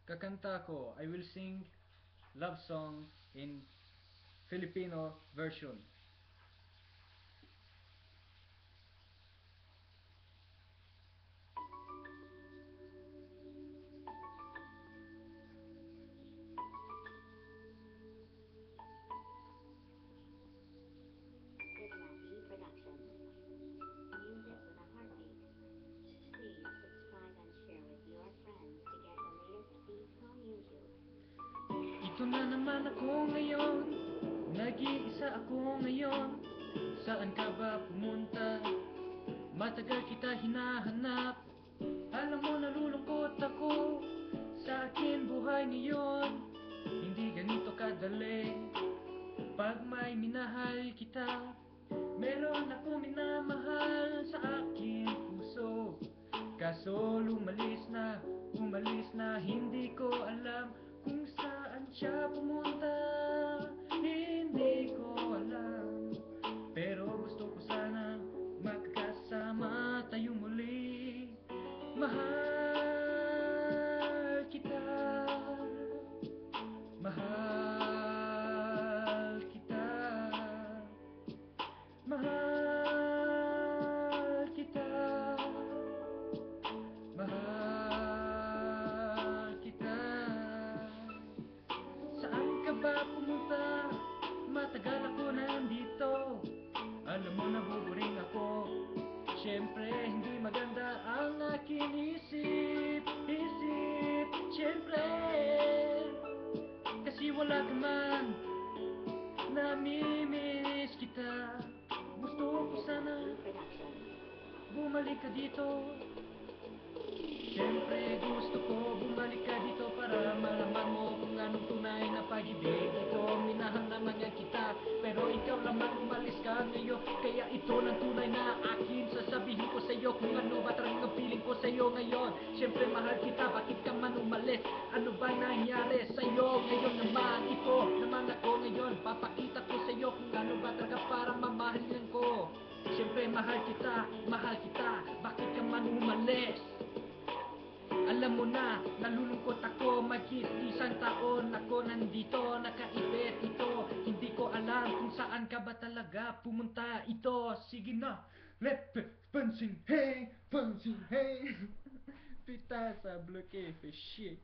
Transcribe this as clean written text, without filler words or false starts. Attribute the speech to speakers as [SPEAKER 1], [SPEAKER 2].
[SPEAKER 1] kakanta ko. I will sing love song in Filipino version.
[SPEAKER 2] Productions. Music with a heartbeat. Please subscribe and share with your friends to get the latest beats on YouTube.
[SPEAKER 1] Ito na naman ako ngayon, nag-iisa ako ngayon. Saan ka ba pumunta? Matagal kita hinahanap. Alam mo nalulungkot ako sa akin buhay ngayon. Hindi ganito kadali pag may minahal kita. Meron akong minamahal sa aking puso, kaso umalis na, hindi ko alam kung saan siya pumunta. Hindi ko alam, pero gusto ko sana magkasama tayo muli. Mahal kita, mahal kita, mahal kita, mahal kita. Saan ka ba pumunta? Matagal ako nandito. Alam mo nabuburing ako. Siyempre hindi maganda ang aking isip. Siyempre kasi wala ka man. Namimiss kita. Gusto ko sana bumalik ka dito. Siyempre gusto ko bumalik ka dito para malaman mo kung anong tunay na pag-ibig. Ito minahal naman yan kita, pero ikaw naman umalis ka ngayon. Kaya ito lang tunay na akin sasabihin ko sa'yo kung ano ba talagang feeling ko sa'yo ngayon. Siyempre mahal kita, bakit ka man umalis? Ano ba nangyari sa'yo ngayon naman? Ito naman ako ngayon, papakita ko sa'yo kung ano ba talaga para mamahalin ko. Siyempre mahal kita, bakit ka man umalis? Alam mo na, nalulungkot ako, mag-isang taon ako nandito, nakaipit ito. Hindi ko alam kung saan ka ba talaga pumunta ito. Sige na, pansin hey, Pita sa bloke, shit.